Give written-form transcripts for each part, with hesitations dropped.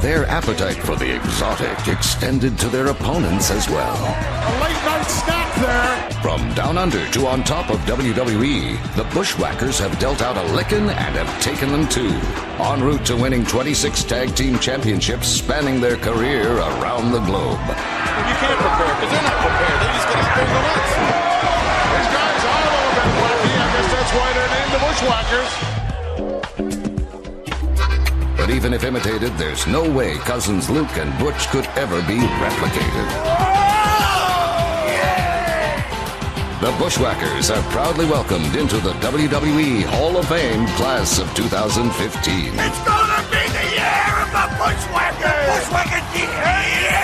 their appetite for the exotic extended to their opponents as well. A late-night snack there. From down under to on top of WWE, the Bushwhackers have dealt out a licking and have taken them too. En route to winning 26 tag team championships spanning their career around the globe. You can't prepare because they're not prepared. They just get out there and go nuts. These guys are a little bit wacky. I guess that's why they're named the Bushwhackers. But even if imitated, there's no way Cousins Luke and Butch could ever be replicated. The Bushwhackers are proudly welcomed into the WWE Hall of Fame class of 2015. It's gonna be the year of the Bushwhackers! Bushwhacker year!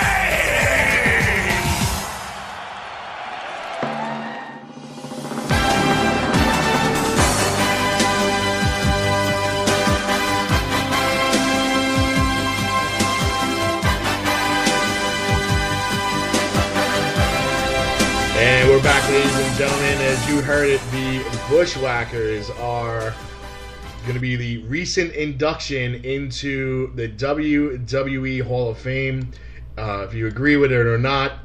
And we're back, ladies and gentlemen. As you heard it, the Bushwhackers are going to be the recent induction into the WWE Hall of Fame. If you agree with it or not,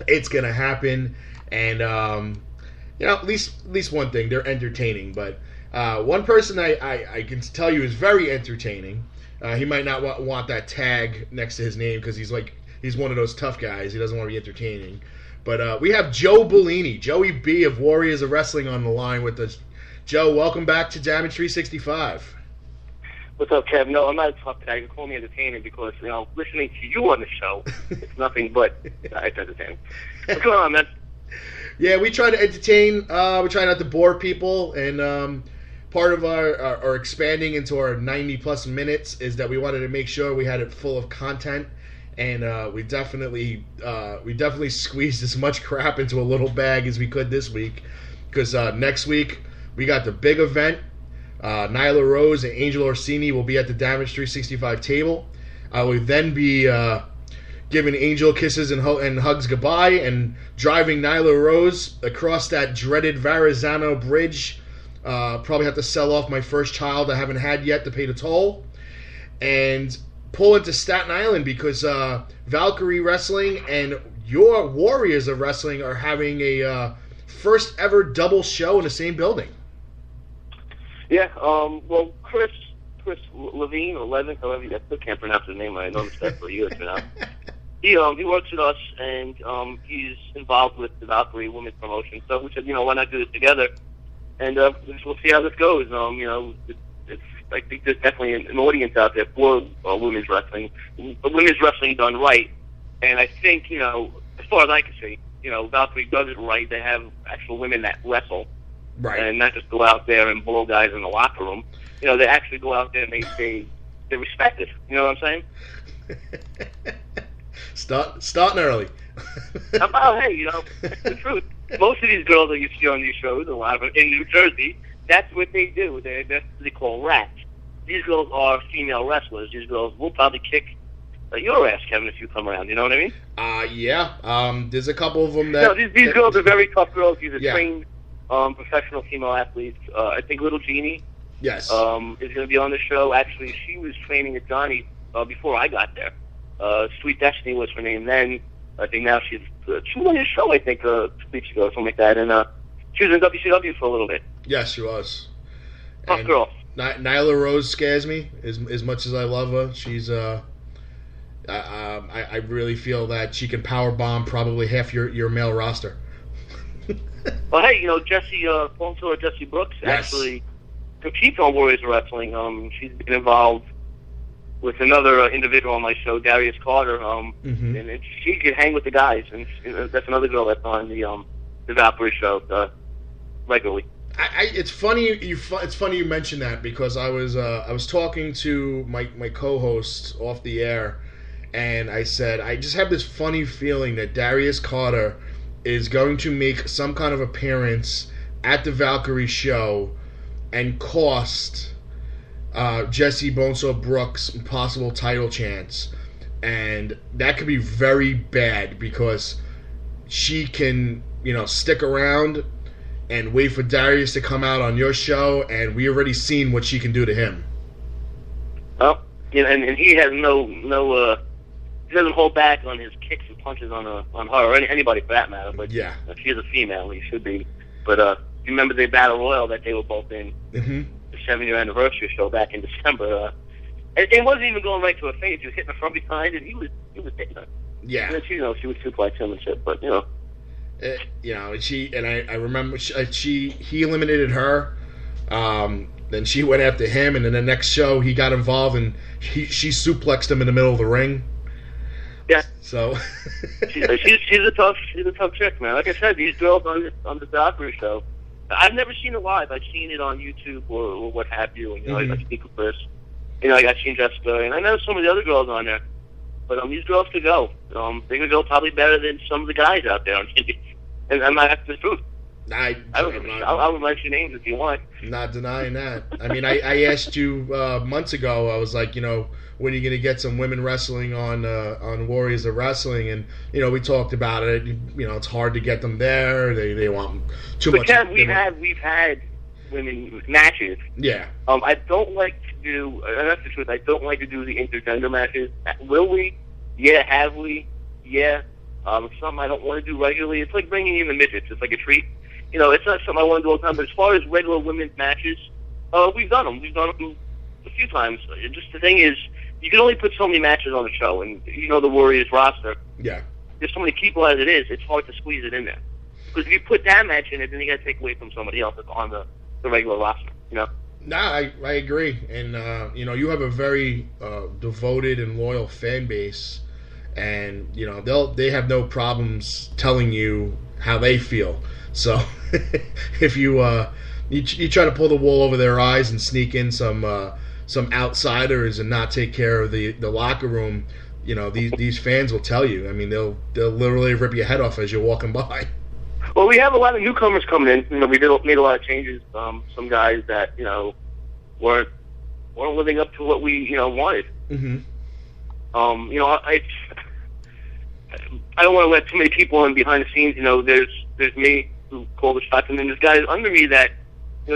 it's going to happen. And, at least one thing, they're entertaining. But one person I can tell you is very entertaining. He might not want that tag next to his name because he's one of those tough guys. He doesn't want to be entertaining. But we have Joe Bellini, Joey B of Warriors of Wrestling on the line with us. Joe, welcome back to Damage 365. What's up, Kev? No, I'm not a tough guy. You can call me entertaining because, listening to you on the show, it's nothing but it's entertaining. What's going on, man? Yeah, we try to entertain. We try not to bore people. And part of our expanding into our 90-plus minutes is that we wanted to make sure we had it full of content. And we definitely squeezed as much crap into a little bag as we could this week, because next week we got the big event. Nyla Rose and Angel Orsini will be at the Damage 365 table. I will then be giving Angel kisses and hugs goodbye and driving Nyla Rose across that dreaded Verrazano Bridge. Probably have to sell off my first child I haven't had yet to pay the toll. And pull into Staten Island because Valkyrie Wrestling and your Warriors of Wrestling are having a first ever double show in the same building. Yeah, well, Chris Levine, or Levin, however, I still can't pronounce his name. I noticed that for years now. He works with us, and he's involved with the Valkyrie Women's Promotion. So we said, why not do this together? And we'll see how this goes. I think there's definitely an audience out there for women's wrestling, but women's wrestling done right. And I think, as far as I can see, Valkyrie does it right. They have actual women that wrestle, right, and not just go out there and blow guys in the locker room. They actually go out there and they respect it. You know what I'm saying? Starting early. Hey, it's the truth. Most of these girls that you see on these shows, a lot of them in New Jersey, that's what they do. That's what they call rats. These girls are female wrestlers. These girls will probably kick your ass, Kevin, if you come around. You know what I mean? Yeah. There's a couple of them that... No, these girls are very tough girls. These are trained professional female athletes. I think Little Jeannie is going to be on the show. Actually, she was training at Johnny before I got there. Sweet Destiny was her name then. I think now she was on his show, I think, 2 weeks ago, something like that. And she was in WCW for a little bit. Yes, she was. Tough girl. Nyla Rose scares me as much as I love her. She's I really feel that she can power bomb probably half your male roster. Well, hey, Jesse Jesse Brooks actually competes on Warriors of Wrestling. She's been involved with another individual on my show, Darius Carter, and she can hang with the guys. And that's another girl that's on the Valkyrie show regularly. It's funny you mention that because I was talking to my co-host off the air, and I said I just have this funny feeling that Darius Carter is going to make some kind of appearance at the Valkyrie show and cost Jesse Bonesaw Brooks' possible title chance, and that could be very bad because she can stick around and wait for Darius to come out on your show, and we already seen what she can do to him. Well, You know, and he has no he doesn't hold back on his kicks and punches on her or anybody for that matter. But yeah, she's a female, he should be. But you remember the Battle Royal that they were both in, the 7-year anniversary show back in December. It wasn't even going right to her face. He was hitting her from behind, and he was hitting her. Yeah, and then she would suplex him and shit. But I remember he eliminated her. Then she went after him, and then the next show he got involved, and she suplexed him in the middle of the ring. Yeah. So she's a tough chick, man. Like I said, these girls on the Doctor show, I've never seen it live. I've seen it on YouTube or what have you. And, I speak with Chris. I got seen Jessica, and I know some of the other girls on there. But these girls could go. They could go probably better than some of the guys out there on TV. And that's the truth. I would mention your names if you want. Not denying that. I mean, I asked you months ago. I was like, when are you going to get some women wrestling on Warriors of Wrestling? And we talked about it. It's hard to get them there. They want too much. But we've had women matches. Yeah. I don't like to do. That's the truth. I don't like to do the intergender matches. Will we? Yeah. Have we? Yeah. It's something I don't want to do regularly. It's like bringing in the midgets. It's like a treat. It's not something I want to do all the time, but as far as regular women's matches, we've done them. We've done them a few times. Just the thing is, you can only put so many matches on the show, and the Warriors roster. Yeah. There's so many people as it is, it's hard to squeeze it in there. Because if you put that match in it, then you got to take away from somebody else that's on the regular roster, Nah, I agree. And, you have a very devoted and loyal fan base, and, they have no problems telling you how they feel. So if you try to pull the wool over their eyes and sneak in some outsiders and not take care of the locker room, these fans will tell you. I mean, they'll literally rip your head off as you're walking by. Well, we have a lot of newcomers coming in. We made a lot of changes. Some guys that weren't living up to what we wanted. Mm-hmm. I don't want to let too many people in behind the scenes. There's me who call the shots, and then there's guys under me that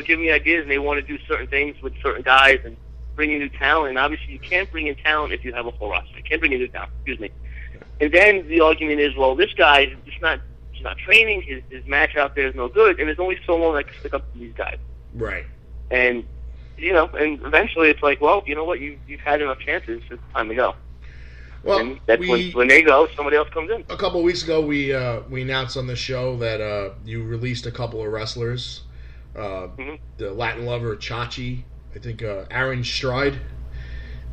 give me ideas, and they want to do certain things with certain guys and bring in new talent. And obviously, you can't bring in talent if you have a full roster. You can't bring in new talent. Excuse me. And then the argument is, well, this guy he's not training. His match out there is no good, and there's only so long I can stick up to these guys. Right. And and eventually it's like, well, you know what? You've had enough chances. It's time to go. Well, and that's when they go, somebody else comes in. A couple of weeks ago, we announced on the show that you released a couple of wrestlers. The Latin lover Chachi, I think Aaron Stride.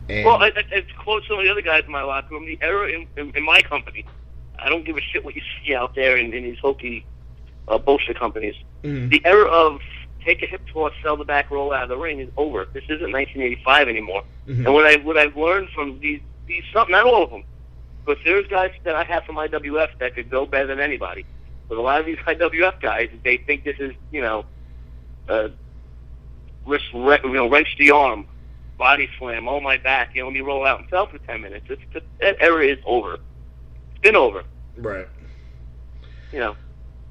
And well, I quote some of the other guys in my locker room. The error in my company, I don't give a shit what you see out there in these hokey bullshit companies. Mm-hmm. The era of take a hip toss, sell the back roll out of the ring is over. This isn't 1985 anymore. Mm-hmm. And what I've learned from these not all of them, but there's guys that I have from IWF that could go better than anybody. But a lot of these IWF guys, they think this is wrench the arm, body slam, oh my back, let me roll out and sell for 10 minutes. That era is over. It's been over. Right. Well,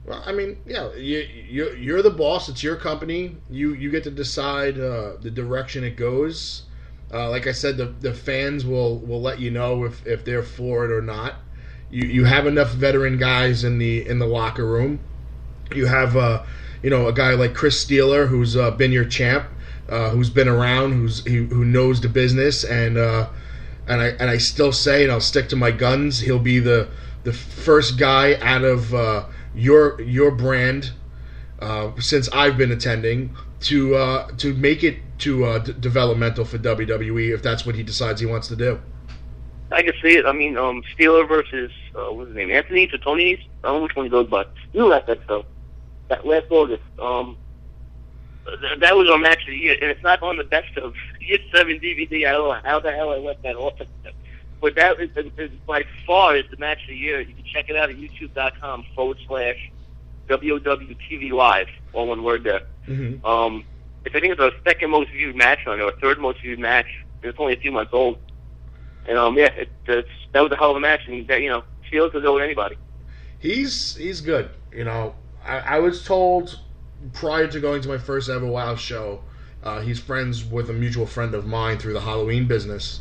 I mean, you're the boss. It's your company. You get to decide the direction it goes. Like I said, the fans will let you know if they're for it or not. You have enough veteran guys in the locker room. You have a guy like Chris Steeler who's been your champ, who's been around, who knows the business, and I still say, and I'll stick to my guns, he'll be the first guy out of your brand since I've been attending to make it to developmental for WWE if that's what he decides he wants to do. I can see it. I mean, Steeler versus what's his name, Anthony or Tony? I don't know which one he goes by. You were at that show. That last August. That was our match of the year, and it's not on the best of Year 7 DVD. I don't know how the hell I left that off. But that is by far is the match of the year. You can check it out at youtube.com/WOWTV Live, all one word there. Mm-hmm. I think it's our second most viewed match on there, or third most viewed match. It's only a few months old. And that was a hell of a match, and Shields could go with anybody. He's good. I was told prior to going to my first ever WoW show, he's friends with a mutual friend of mine through the Halloween business.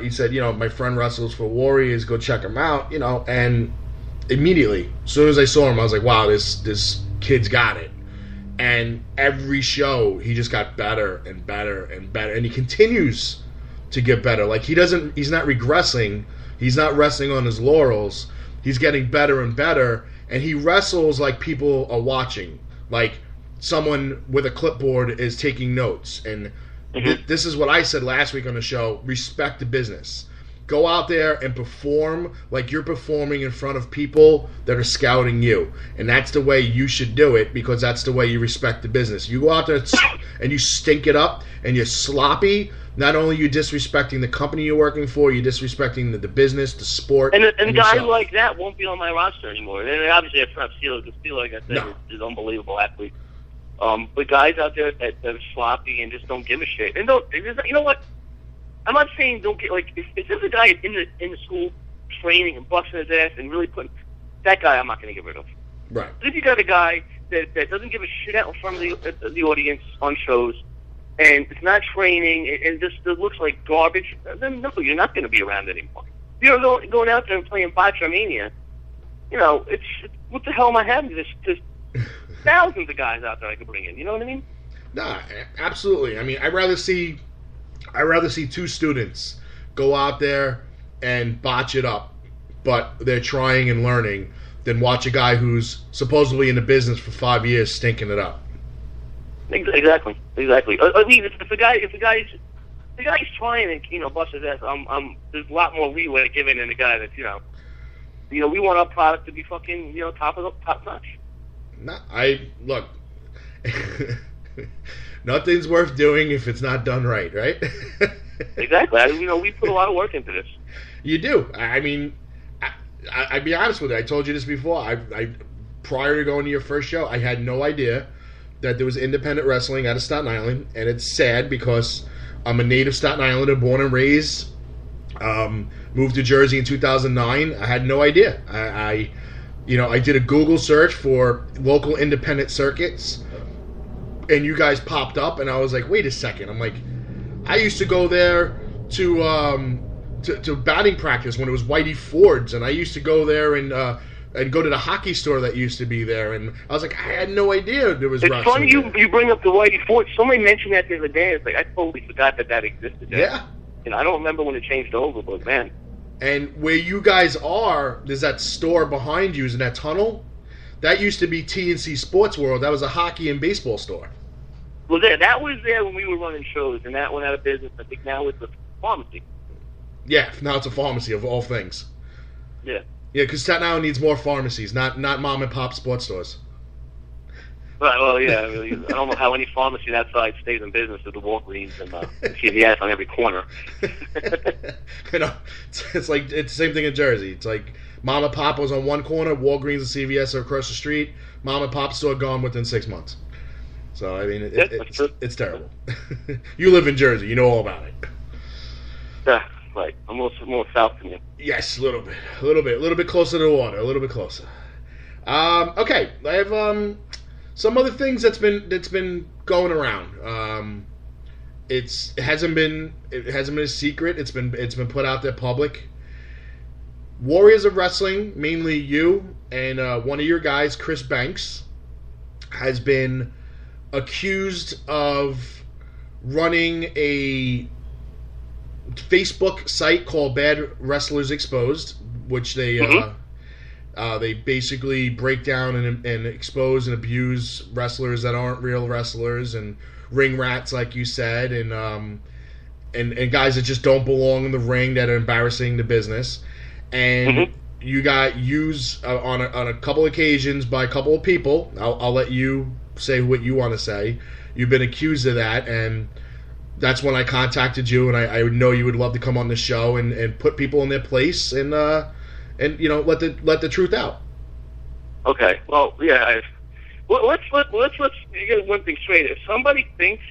He said, my friend wrestles for Warriors. Go check him out. And immediately, as soon as I saw him, I was like, wow, this kid's got it. And every show, he just got better and better and better. And he continues to get better. Like, he's not regressing. He's not resting on his laurels. He's getting better and better. And he wrestles like people are watching. Like, someone with a clipboard is taking notes. And this is what I said last week on the show. Respect the business. Go out there and perform like you're performing in front of people that are scouting you. And that's the way you should do it, because that's the way you respect the business. You go out there and you stink it up and you're sloppy, not only are you disrespecting the company you're working for, you're disrespecting the business, the sport, and guys yourself. like that won't be on my roster anymore. And obviously, I have Steele, like I said, is unbelievable athlete. But guys out there that are sloppy and just don't give a shit. And you know what? I'm not saying don't get, like, if there's a guy in the school training and busting his ass and really putting, that guy I'm not going to get rid of. Right. But if you got a guy that doesn't give a shit out in front of the audience on shows, and it's not training, and just it looks like garbage, then no, you're not going to be around anymore. If you're going out there and playing Botcha Mania, it's what the hell am I having? There's thousands of guys out there I could bring in. You know what I mean? Nah, absolutely. I mean, I'd rather see two students go out there and botch it up, but they're trying and learning, than watch a guy who's supposedly in the business for 5 years stinking it up. Exactly. I mean, if the guy's trying and bust his ass, there's a lot more leeway given than the guy that's we want our product to be fucking top notch. Look. Nothing's worth doing if it's not done right? Exactly. We put a lot of work into this. You do. I mean, I'd be honest with you. I told you this before. I prior to going to your first show, I had no idea that there was independent wrestling out of Staten Island, and it's sad because I'm a native Staten Islander, born and raised. Moved to Jersey in 2009. I had no idea. I did a Google search for local independent circuits, and you guys popped up, and I was like, wait a second. I'm like, I used to go there to batting practice when it was Whitey Ford's, and I used to go there and go to the hockey store that used to be there, and I was like, I had no idea there was wrestling. It's funny you bring up the Whitey Ford. Somebody mentioned that the other day. It's like, I totally forgot that existed there. Yeah. And I don't remember when it changed over, but man. And where you guys are, there's that store behind you, is in that tunnel. That used to be TNC Sports World. That was a hockey and baseball store. Well, that was there when we were running shows, and that went out of business. I think now it's a pharmacy. Yeah, now it's a pharmacy of all things. Yeah. Yeah, because Staten Island needs more pharmacies, not mom and pop sports stores. Right. Well, yeah. I don't know how any pharmacy that side stays in business with the Walgreens and CVS on every corner. It's like it's the same thing in Jersey. It's like mom and pop was on one corner, Walgreens and CVS are across the street. Mom and pop store gone within 6 months. So I mean, it's terrible. You live in Jersey, you know all about it. Yeah, right. I'm more south than you. Yes, a little bit closer to the water, a little bit closer. Okay, I have some other things that's been going around. It hasn't been a secret. It's been put out there public. Warriors of Wrestling, mainly you and one of your guys, Chris Banks, has been accused of running a Facebook site called Bad Wrestlers Exposed, which they basically break down and expose and abuse wrestlers that aren't real wrestlers and ring rats, like you said, and guys that just don't belong in the ring, that are embarrassing the business. And you got used on a couple occasions by a couple of people. I'll let you say what you want to say. You've been accused of that, and that's when I contacted you, and I know you would love to come on the show and put people in their place and let the truth out. Okay. Well, yeah. Let's get one thing straight. If somebody thinks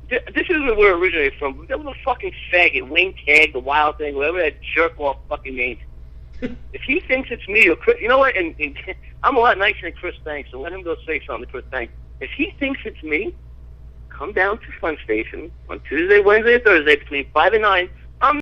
this isn't where it originated from, that was a fucking faggot, Wayne Tag, the Wild Thing, whatever that jerk off fucking name. If he thinks it's me or Chris, you know what? And I'm a lot nicer than Chris Banks, so let him go say something to Chris Banks. If he thinks it's me, come down to Fun Station on Tuesday, Wednesday, Thursday between 5 and 9. I'm